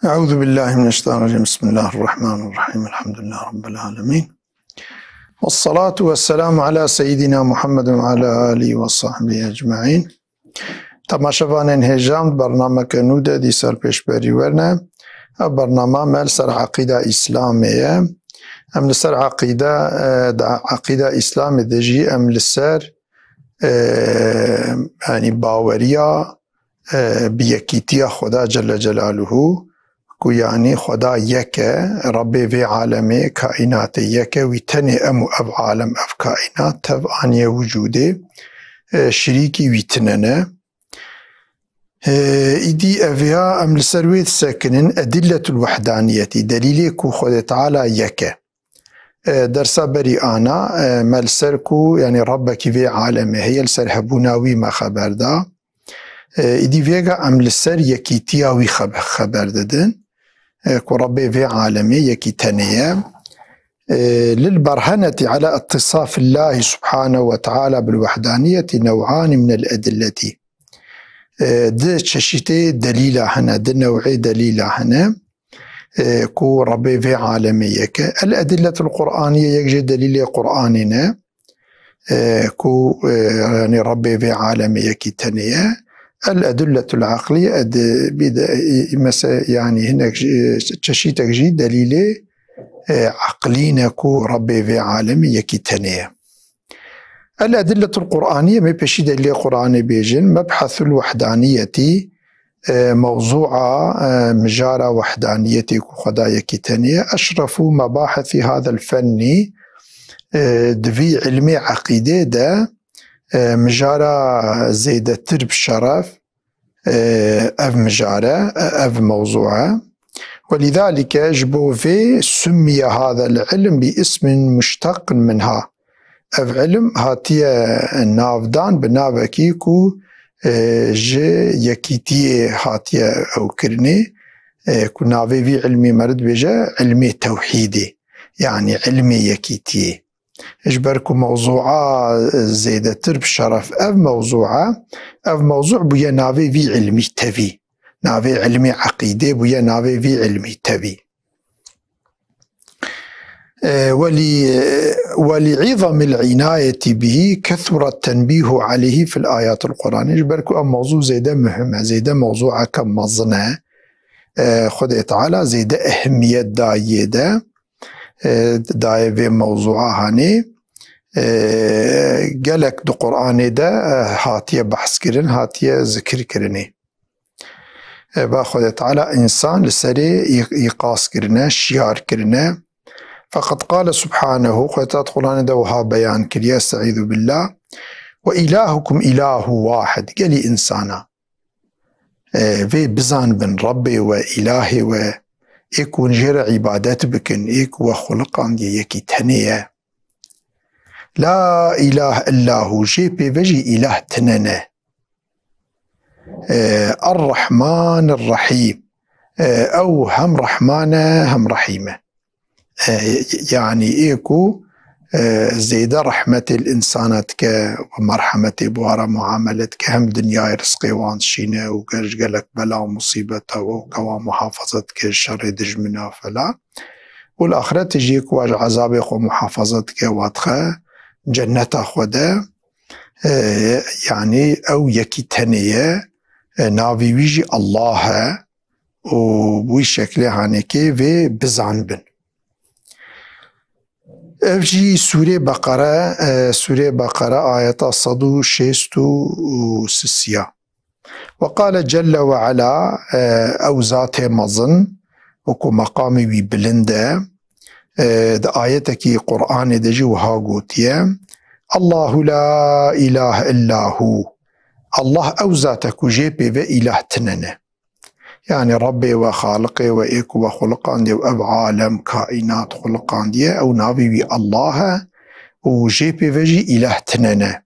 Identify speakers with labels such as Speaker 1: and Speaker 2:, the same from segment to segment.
Speaker 1: أعوذ بالله من الشيطان الرجيم. بسم الله الرحمن الرحيم. الحمد لله رب العالمين، والصلاة والسلام على سيدنا محمد وعلى آله وصحبه أجمعين. تماشاوان هجام برنامج نوده دي سر پیشبری ورنه برنامج مال سر عقيدة إسلامية ام لسر عقيدة إسلام دجي ام لسر يعني باوريا بيكيتيا خدا جل جلاله کو یعنی خدا یکه رب وی عالمه کائنات یکه وی تنه امو اف عالم اف کائنات تف آنی وجوده شریکی وی تننه ایدی اویا ام لسرویت ساکنن ادلة الوحدانیتی دلیلی کو خدا تعالی یکه درسا بری آنا ملسر کو یعنی ربکی وی عالمه هی لسر هبوناوی ما خبر دا ایدی ویگا ام لسر یکیتیاوی خبر دادن كو ربي في عالمي يكي تنية للبرهنة على اتصاف الله سبحانه وتعالى بالوحدانية نوعان من الأدلة دي تششيتي دليلة هنا دي نوعي دليلة هنا كو ربي في عالمي يكي الأدلة القرآنية يكجي دليل قرآننا كو يعني ربي في عالمي يكي تنية الأدلة العقلية يعني هناك تشيتك جي دليل عقلينكو ربي في عالمي يكي تنية. الأدلة القرآنية ما بشي دليل قرآني بيجن مبحث الوحدانية موضوع مجارة وحدانية خدا يكي تنية أشرف مباحث هذا الفن دفي علمي عقيدة ده مجارة زيدة ترب شرف أف مجارة أف موضوعة، ولذلك جبو في سمي هذا العلم باسم مشتق منها. أف علم هاتية نافدان بنافكيكو جي يكيتي هاتية أو كرني كو نافي في علمي مرد بجا علمي توحيدي يعني علمي يكيتي اجبركو موضوعا زيادة ترب شرف اف موضوع بويا نافي في علمي تبي نافي علمي عقيدة بويا نافي في علمي تبي ولعظم العناية به كثر التنبيه عليه في الآيات القرآنية. اجبركو موضوع زيادة مهمة زيادة موضوعا كم مظنة خد تعالى زيادة أهمية دايدة داي في موضوع هاني قالك دو قرآن ده هاتيه بحث كرن هاتيه ذكر كرني باخد تعالى إنسان لسري يقاس كرنه شيار كرنه فقد قال سبحانه خطات قرآن ده وها بيان كريا استعيذ بالله وإلهكم إله واحد قالي إنسانا في بزان بن ربي وإلهي و إيكو نجر عبادات بكن إيكو وخلق عندي يكي تنية لا إله إلا هو جي بيجي إله تننه الرحمن الرحيم أو هم رحمانه هم رحيمه يعني إيكو زيادة رحمة الإنسانات كمرحمة بوارا معاملتك هم دنيا رزقي وانشينه وقرج قلك بلا ومصيبته وكوا محافظتك الشر دجمنا فلا والآخرة تجيك واج عذابك ومحافظتك وادخه جنة خدا يعني أو يكي تنية ناوي ويجي الله وبوي شكله هانيكي في بزعن بن أفجي سورة بقرة آيات 166 وقال جل وعلا أو ذات مظن وكو مقامي ببلنده دا آياتكي قرآن دجي وها قوتيه الله لا إله إلا هو الله أو ذاتكو جيبي في إله تننه يعني ربي وخالقي وإيكو وخلقان دي وأب عالم كائنات خلقان دي أو نابي بي الله وجيبي فجي إله تننه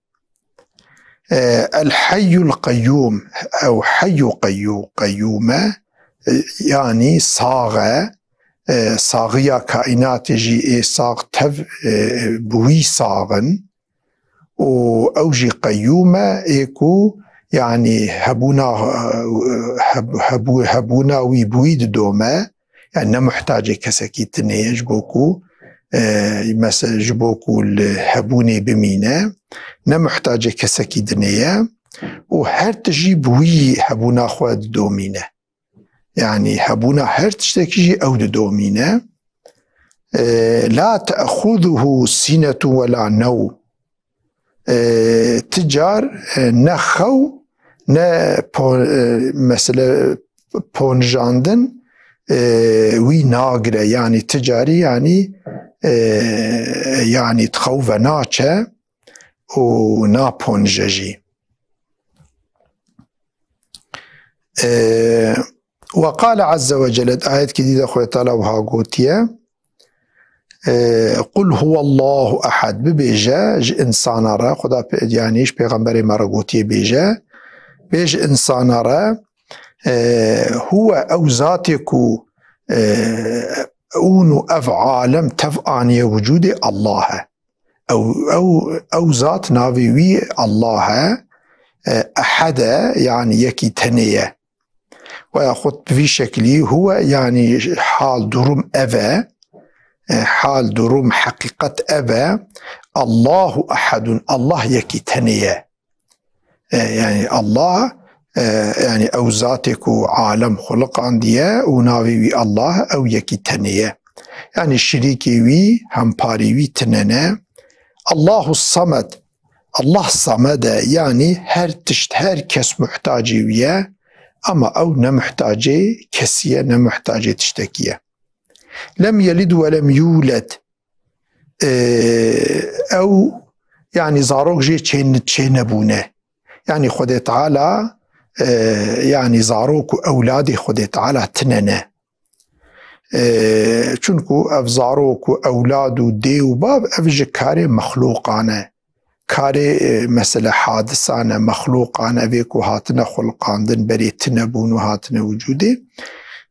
Speaker 1: الحي القيوم أو حي قيومة يعني صاغية كائنات جي صاغ تف بوي صاغن أو جي قيومة إيكو يعني هبونا ويبويد دوما يعني نمحتاج كسكي تنية جبوكو مثلا جبوكو هبوني بمينة نمحتاج كسكي دنية وهر تجيب وي هبونا خواد دومينة يعني هبونا هر تشتكي أو دومينة لا تأخذه سنة ولا نوم تجار نخو مثلا بونجاندن وي ناقرة يعني تجاري يعني تخوف ناچه ونا بونججي. وقال عز وجل آية جديدة خويا تعالى وها قوتية قل هو الله أحد ببيجا إنسان را خدا يعنيش بيغمبري مرة قوتية بيجا بيج إنسان را هو أو ذاتكو أونو أفعالم تفعاني وجود الله أو ذات ناوي الله أحد يعني يكي تنية ويأخذ في شكلي هو يعني حال دروم أبا حال دروم حقيقة أبا الله أحد الله يكي تنية يعني الله يعني أو ذاتك عالم خلق عندية وناوي الله أو يكي تنية يعني الشريكي وي همباري وي تننا الله الصمد الله الصمد يعني هر كس محتاجي ويا أما أو نمحتاجي كسية نمحتاجي تشتكيه لم يلد ولم يولد أو يعني زاروك جي تشينبونه يعني خدي تعالى يعني زاروك أولادي خدي تعالى تننا چونكو اف زاروك أولادو ديو باب أفج كاري مخلوقانا كاري مثل حادثانا مخلوقانا بيكو هاتنا خلقاندن بري تنبون وهاتنا وجودي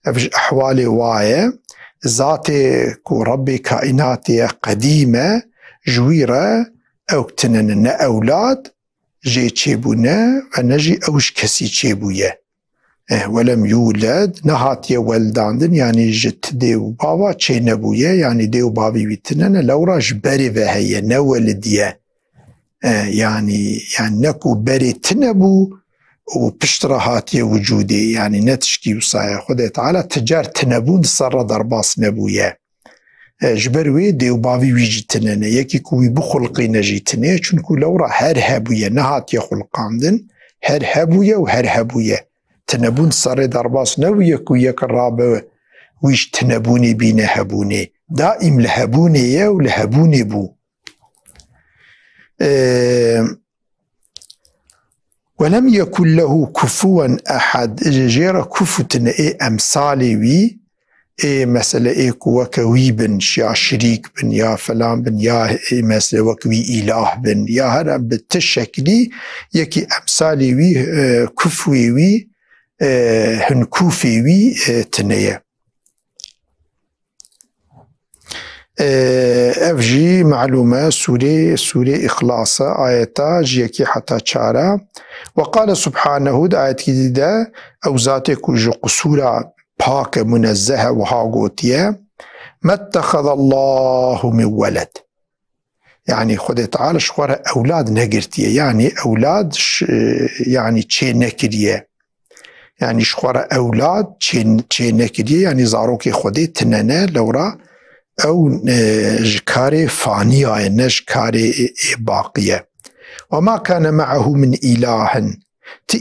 Speaker 1: أفج أحوالي وايا ذاتي كو ربي كائناتي قديمة جويرة أو تنن أولاد جي تشيبونا ونجي أوش كسي تشيبويا ولم يولد نهاتي ولداندن يعني جت ديو بابا تشي نبويا يعني ديو بابي بيتنن لورا جبري بهيا نولديا يعني نكو بري تنبو وبشترى هاتي وجودي يعني نتشكي وصايا خدي تعالى تجار تنبون صار ضرباس نبويا جبروي ديو بابي ويجتنن يكي كوي بخلقي نجيتنه چونكو لورا هر هبويا نهات يخلقاندن هر هبويا وهر هبويا تنبون صار ضرباس نويا كويا كرابه ويش تنبوني بين هبوني دائم لهبوني يا ولهبوني بو ولم يكن له كفوا أحد جير كفتن أمثالي وي مثلا وكوي بن يا شريك بن يا فلان بن يا مثلا وكوي إله بن يا هذا بالتشكلي يكي أمثالي وي كفوي وي هنكوفي وي تنية أفجي معلومة سورة إخلاص آياتا جيكي حتى شارع وقال سبحانه آيات جديدة أو ذاتك جو قصورة باك منزهة وهاقوتية ما اتخذ الله من ولد يعني خد تعالى شخورة أولاد نقرتية يعني أولاد يعني تشي نكرية يعني شخورة أولاد تشي نكرية يعني زاروكي خدي تنانا لورا أو جكاري فانية نجكاري باقية وما كان معه من إله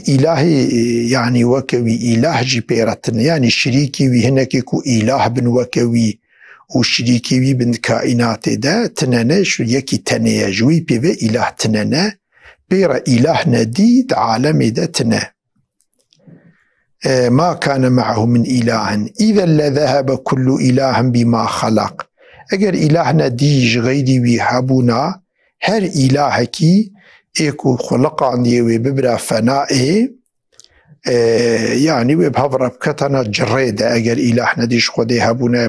Speaker 1: إلهي يعني وكوي إله جبيرتن يعني شريكي وهنكيكو إله بن وكوي وشريكي بن كائنات دا تنانا شو يكي تنيا جوي بيبا إله تنانا بيرا إله نديد عالم دا تنا ما كان معه من إله إذا لذهب كل إله بما خلق اگر إلهنا ديج غيري ويهابونا هر إلهكي ايكو خلق عندي وببرا فنائه يعني وبهفر بكتنا جريدة اگر إلهنا ديج خودي هابونا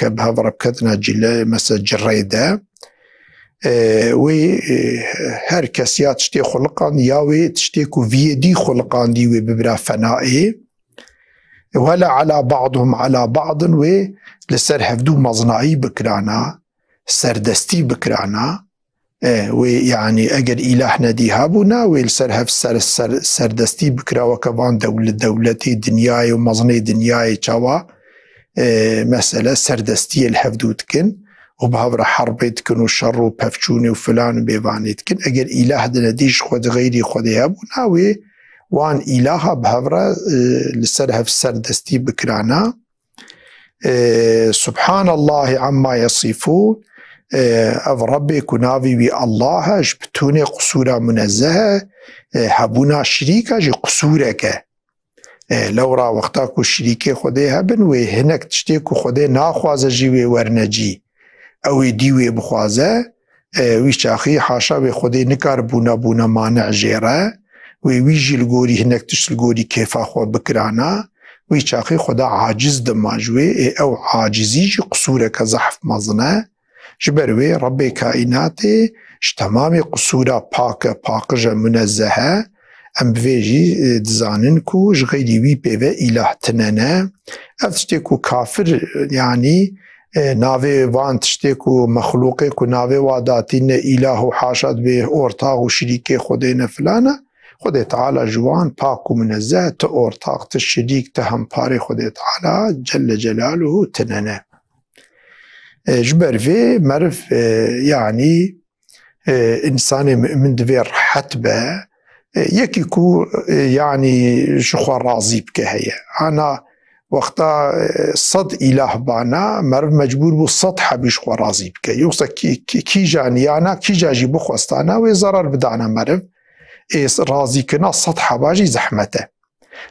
Speaker 1: بهفر بكتنا مثل جريدة وی هر کسیات تشتی خلقان یا وی تشتی کو ویدی خلقان دی وی ببرا فنائه ولا على بعضهم على بعض وی لسر هفدو مزنعی بکرانا سردستی بکرانا وی يعني اگر اله ندی هبونا وی لسر هف سردستی بکرا وکوان دولتی دنیای و مزنی دنیای چوا مسألة سردستي الهفدود كن وبهبر حربيت كن وشر وبفشوني وفلان وبيبانيت كن اگر إله دنديش خود غيري خود يابونا وان إله بهبر لسرها في سردستي بكرانا سبحان الله عما يصفون او ربي كناوي بي الله جبتوني قصورا منزهة هبونا شريكا جي قصورك لورا وقتا کو شریک خوده هبن و هنک تشتی کو خوده ناخوازه جیوی ورنجی او دیوی بخوازه وی چاخی حاشا و خوده نکار بونا مانع جیره وی جیل گوری هنک تشتل گوری کیفا خو بکرانا وی چاخی خوده عاجز دماجوی او عاجزی جی قصوره که زحف مزنه جبروی رب کائنات تمام قصوره پاک منزهه ام بفيجي دزانن كو جغيدي وي بيوه إله تننه افتشتكو كافر يعني ناوي وان تشتكو مخلوقي كو ناوي واداتين إله حاشد به أورتاغ و شريكي خودين فلانا خود تعالى جوان پاكو منزه تأورتاغ تشريك تهم پاري خود تعالى جل جلاله تننه جبر في مرف يعني إنسان من دفير حتبه يكي كو يعني شخوا راضي بك هي أنا وقتا صد إله بانا مرف مجبور بو صد حبي شخوا راضي بك يوصا كي جاني أنا كي جاجي بخوستانا وي ضرر بدانا مرف راضي كنا صد حباجي زحمته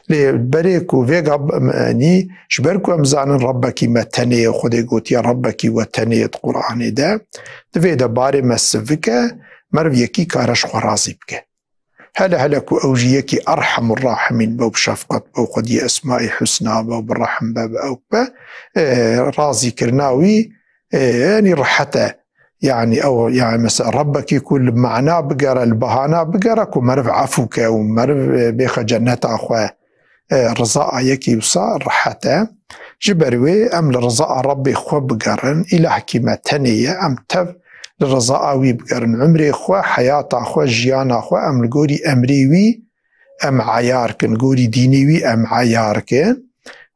Speaker 1: لبريكو فيقا يعني شبركو أمزان ربكي متنية خودي قوت يا ربكي وتنية قرآن ده دفيدا باري مسفكة مرف يكي كارش خوا راضي بك هلا كو أوجيكي أرحم الراحمين بو بشفقة بو قدي أسماء حسنى بو بالرحم باب أو رازي كرناوي يعني رحته يعني أو يعني مثلا ربك يكون معنا بقرا البهانا بقرا كو مرف عفوك ومرف بيخ جنة أخوة رضاء يكي وصار رحته جبروي أم لرضاء ربي خو بقرن إلى حكيمة تانية أم تف لرضاء بقرن عمري خو حياة خو جيانا خو أم لقوري أمريوي أم عياركن قوري دينيوي أم عياركن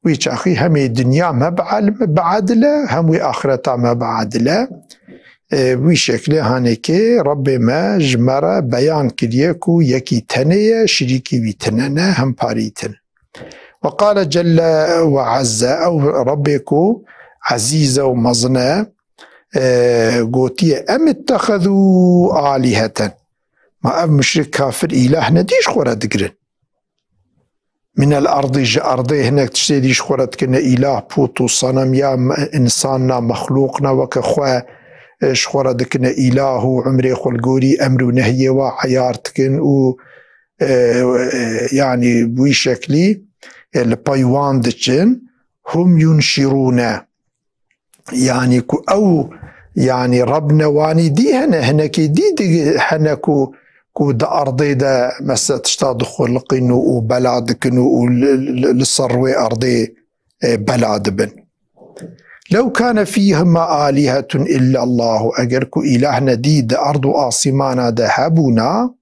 Speaker 1: ويش أخي همي الدنيا مبعدلة همي آخرتا مبعدلة ويشكله هانيكي ربي ما جمرة بيان كريكو يكي تنية شريكي ويتننا هم باريتن وقال جل وعز أو ربكو عزيزة ومزنة قوتية أم اتخذوا آلهة ما أم مشرك كافر إله نديش خورة دقرن من الأرض أرضي هناك تشتريش خورة كنا إله بوتو صنم يا إنساننا مخلوقنا وكخوا شخورة دكنا إله عمري خلقوري أمر ونهي وعيارتكن و يعني بوي شكلي البايوان دكن هم ينشرون يعني كو أو يعني ربنا واني دي هناك دي هناكو كو دا أرضي دا مسا تشتاد خلقين وبلادكن وللصروي أرضي بلاد بن لو كان فيهما آلهة إلا الله أجركو إلهنا دي دا أرض آسمانا دا هبونا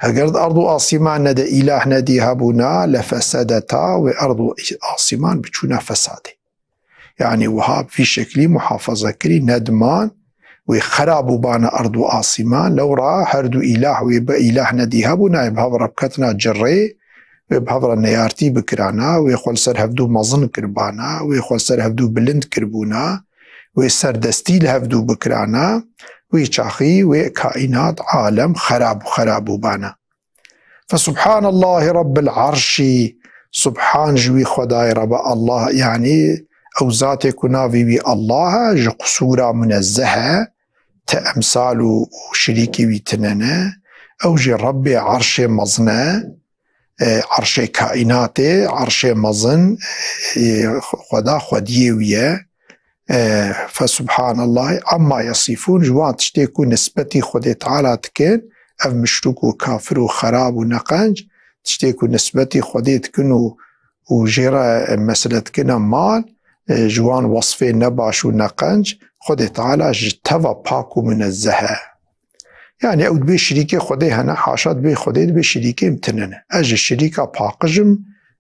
Speaker 1: أجر أرض آسمانا دا إلهنا دي هبونا لفسدتا وأرض آسمان بتشونا فساده يعني وهاب في شكل محافظة كري ندمان وخرابوا بانا أرض آسمان لو رأى هردو إله ويبا إله ندي هبونا يبهاب ربكتنا جري ويبهاب نيارتي بكرانا ويخول سر هفدو مظن كربانا ويخول سر هفدو بلند كربونا ويسر دستيل هفدو بكرانا ويشاخي وكائنات عالم خرابوا بانا فسبحان الله رب العرش سبحان جوي خداي رب الله يعني أو ذاتي كنافي بي الله جقصورا منزهة تأمثال وشريكي ويتننا أو جي ربي عرش مزنة عرش كائنات عرش مزن خدا خديوية فسبحان الله عما يصفون جوان تشتيكو نسبتي خدي تعالى تكين أف مشروك وكافر وخراب ونقنج تشتيكو نسبتي خدي تكنو وجيرا مسألة كنا مال جوان وصفي نباش ونقنج خدي تعالى جتوا باكو من الزها يعني أود بي شريكي خدي هنا حاشات بي خدي بي شريكي امتنن أج الشريكة باقجم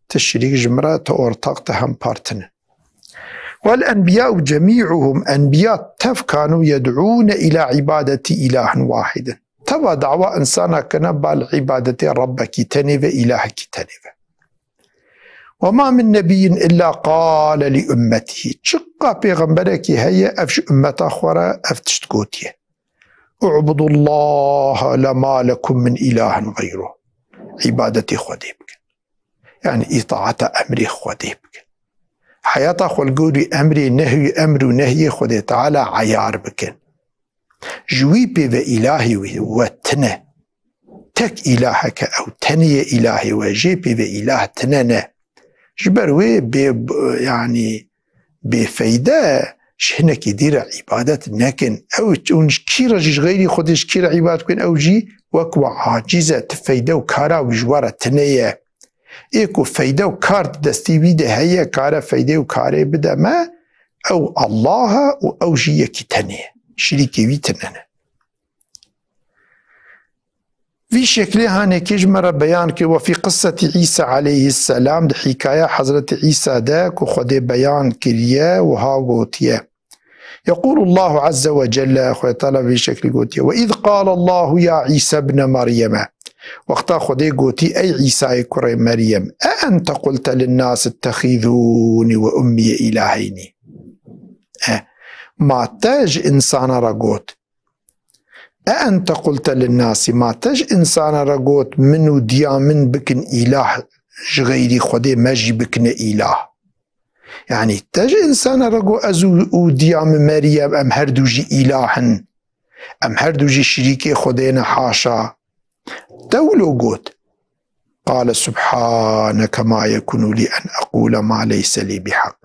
Speaker 1: تشريك جمرة تورتاق تهم بارتن. والأنبياء جميعهم أنبياء تف كانوا يدعون إلى عبادة إله واحد تبا دعوة إنسانا كنبا العبادة ربك تنف إلهك تنف. وما من نبي إلا قال لأمته شقا بيغمبرك هيا أفش أمتا خورا أفتشتكوتيه اعبدوا الله لما لكم من إله غيره عبادتي خديبك يعني إطاعة أمري خديبك حياة خلقوري أمري نهي أمر نهي خدي تعالى عيار بكن جويبي وإلهي وتنه تك إلهك أو تني إلهي وجيبي وإله تننه جبروي يعني بفايدة شهنك يدير عبادة لكن أو كيرا جيش غيري خدش كيرا عبادة كن أو جي وكوا عاجزة تفايدة وكارا وجوارة تنية إيكو فايدة وكار دستي بيده هيا كارا فايدة وكارا بدا ما أو الله أو جي كتنية شريكي ويتننه في شكلها نكيج مرة بيان كي وفي قصة عيسى عليه السلام حكاية حضرة عيسى داك وخدي بيان كريا وهاغوتيا يقول الله عز وجل طلب في شكل قوتيا وإذ قال الله يا عيسى ابن مريم وقت خدي قوتي أي عيسى كري مريم أأنت قلت للناس اتخذوني وأمي إلهين ما تاج إنسان رقوت أأنت قلت للناس ما تج إنسان رقوت منو ديامن بكن إله غيري خدي ماجي بكن إله يعني تج إنسان رقو أزو ديام مريم أم هردوجي إلهن أم هردوجي شريكي خدينا حاشا دولو قوت قال سبحانك ما يكون لي أن أقول ما ليس لي بحق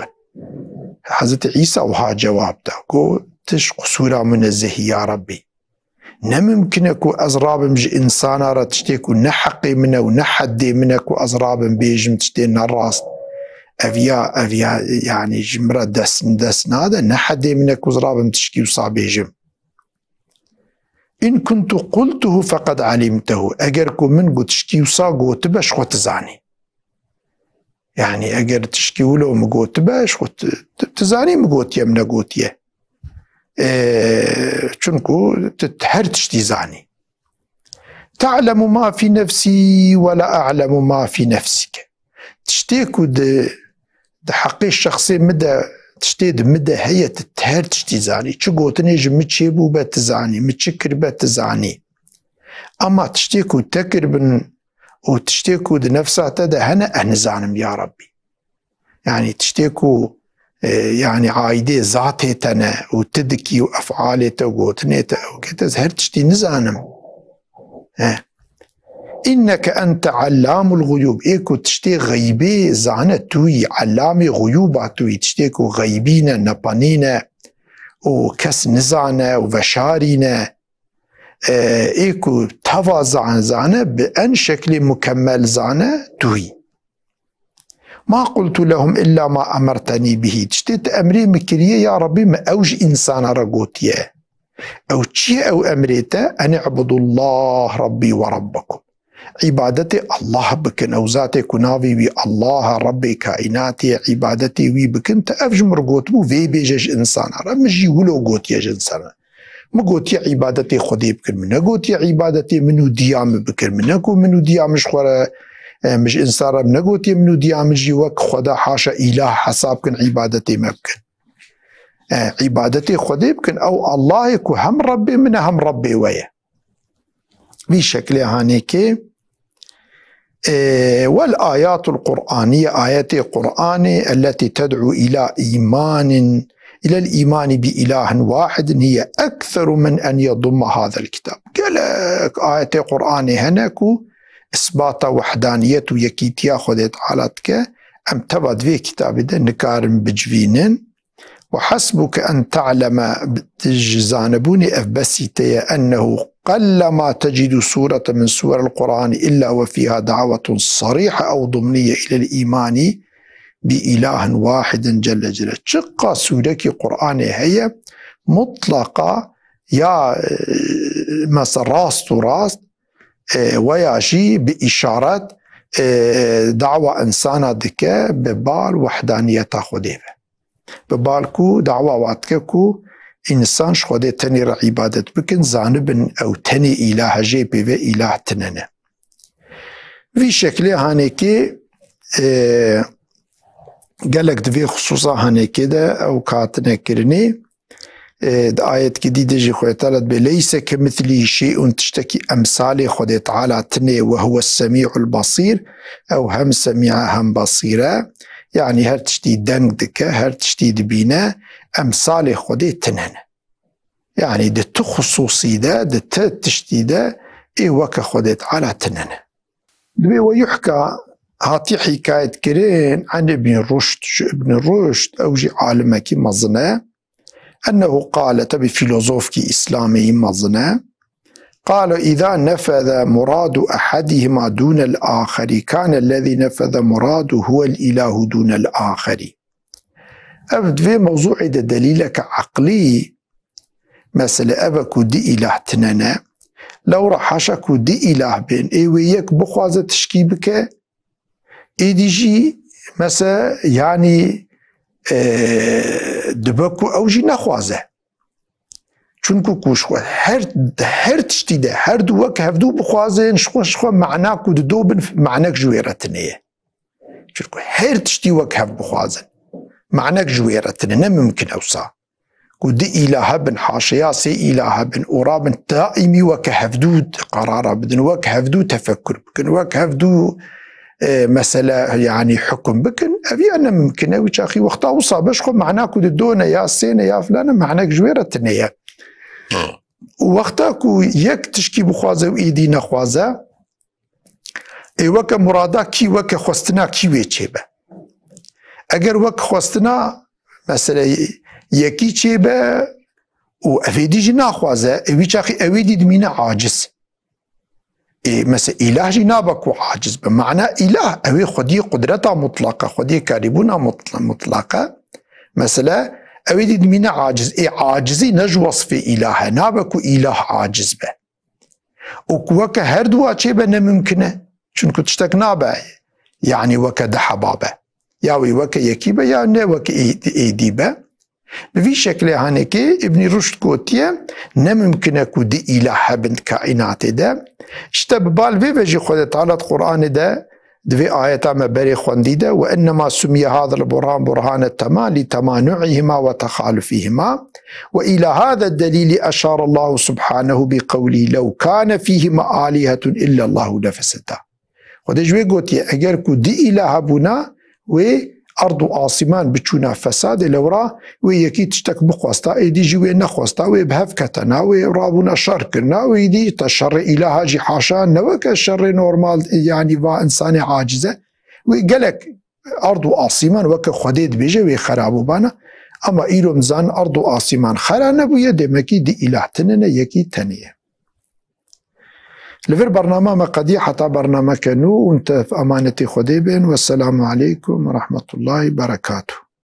Speaker 1: حضرت عيسى وها جواب دا قو تش قصورا منزه يا ربي نممكنكو أزراب مج إنسان را تشتيكو نحقي منه ونحدي منكو أزراب بيجم تشتين الراس أفيا يعني جمرة دس نادا نحدي منكو أزراب تشكي وصعب يجم إن كنت قلته فقد علمته أجركو من قد تشكي وصاقو تباش خو تزاني يعني أجر تشكي ولو مقو تباش خو تزاني مقو تيمنا قوتيه چونكو تهرتش تزاني تعلم ما في نفسي ولا أعلم ما في نفسك تشتيكو ده حقي الشخصي مدى تشتيد مدى هي تهرتش تزاني چو تنيج متشيبو بتزاني متشكر بتزاني أما تشتيكو تكربن وتشتيكو ده نفسها تدا هنا أنزانم يا ربي يعني تشتيكو يعني عايدة ذاتي تنا وتدكي وأفعالته وقوتنيته وكذا زهرتشتي نزانم إنك أنت علام الغيوب إيكو تشتي غيبي زانة توي علامي غيوبات توي تشتيكو غيبينا نبانينا وكس نزانة وفشارينا إيكو تفا زانة بأن شكل مكمل زانة توي ما قلت لهم إلا ما أمرتني به تشتيت أمري مكرية يا ربي ما أوج إنسان رقوتيه أو تشي أو أمريته أن اعبدوا الله ربي وربكم عبادتي الله بكن أو ذاتي كنافي بي الله ربي كائناتي عبادتي وي بكن تأفج مرقوت بو في بيجج إنسان رمجي ولو قوت يج إنسان مقوتي عبادتي خدي بكن من قوتي عبادتي منو ديام بكن منو ديام شخورة مش إنسان رب نقوتي منو ديامجي وك خدا حاشا إله حساب كن عبادتي مبكن عبادتي خدي بكن أو الله يكو هم ربي من هم ربي ويا بشكل هانيكي والآيات القرآنية آيات القرآن التي تدعو إلى الإيمان بإله واحد هي أكثر من أن يضم هذا الكتاب قال آيات القرآن هناكو إثبات وحدانية ويكيتيا خدت حالتك أم تبد في كتاب ده نكارم بجوينن وحسبك أن تعلم تجزانبوني أفبسيتي أنه قلما تجد سورة من سور القرآن إلا وفيها دعوة صريحة أو ضمنية إلى الإيمان بإله واحد جل جلاله. شقة سورة قرآن هي مطلقة يا مثلا راست وراست وياشي بإشارة دعوة إنسانة دكا ببال وحدانية خديبه ببالكو دعوة واتككو إنسان شخده تني عبادت بكن زانبن أو تني إله جيبه و إله تننه في شكله هانيكي قالك دوی خصوصا هانيكي ده أو كاتنه كرني آية جديدة جي خوية تعالى ليس كمثله شيء تشتكي أمثال خوية تعالى تني وهو السميع البصير أو هم سميع هم بصيرة يعني هر تشتي دنگ دكا هر تشتي دبينا أمثال خوية تنهن يعني ده تخصوصي ده تشتي ده وكا خوية تعالى تنهن. ويحكى هاتي حكاية كرين عن ابن رشد. ابن رشد أوجي عالمة كي مظنة أنه قال تبي فيلوزوفكي إسلامي مظنة قال إذا نفذ مراد أحدهما دون الآخر كان الذي نفذ مراده هو الإله دون الآخر. أبد في موضوع دليلك عقلي مثلا أبكو دي إله تنانا لو رحشكو دي إله بين ويك بخوازة تشكيبك ديجي مثلا يعني دبکو اوجی نخوازه چونکو کوشخوا هر تشتی ده هر دو وک هفدو بخوازه شخوا معناکو دو بن معناک جویرتنیه چونکو هر تشتی وک هف بخوازه معناک جویرتنیه نممکن اوسا کو دی اله بن حاشیا سی اله بن اورا بن دائمی وک هفدو قراره بدن وک هفدو تفكر بكن وك هفدو مسألة يعني حكم بكن أبي أنا ممكن أوي أخي وقتها وصى بشخو معناكو دونه يا سينة يا فلانة معناك جويرة تنية وقتها كو يك تشكي بخوازة وإيدي نخوازة وكا مرادا كي وكا خوستنا كي ويتشيبه أجر وكا خوستنا مثلا يكي تشيبه وأفيدي جي نخوازة أوي أخي أويدي دمينة عاجز مثلا إله جي نابكو عاجز بمعنى إله أوي خدي قدرتها مطلقة خدي كاربونا مطلقة مثلا أوي دي دمينا عاجز عاجزي نجوص في إله نابكو إله عاجز به وكوكا هردوا تشيبه نممكنه شنكو تشتك نابه يعني وكا دحبابه ياوي وكا يكيبه يعني وكا إيديبه بفي شكل هانيكي ابن رشد كوتيه نممكن كو دي إله بنت كائنات ده اشتب بال في وجه خود تعالى القرآن ده دفي آيات ما بري خوندي ده وإنما سمي هذا البرهان برهان التمام لتمانعهما وتخالفهما وإلى هذا الدليل أشار الله سبحانه بقوله لو كان فيهما آلهة إلا الله لفسدتا خود جوي كوتيه اگر كو دي إله بنا و أرض آسمان بچونا فساد لورا ويكي تشتك بخواستا ايدي جوي نخواستا وبهفكتنا ورابونا شركنا ويدي تشر إله جي حاشا نوك الشر نورمال يعني با إنسان عاجزة ويقلك أرض آسمان وك خديد بيجي ويخرابو بانا أما إيرو مزان أرض آسمان خرا نبوية دمكي دي إله تننا يكي تنية لفر برنامج ما قدي حتى برنامج كانوا وانت في أمانة خديبين والسلام عليكم ورحمة الله وبركاته.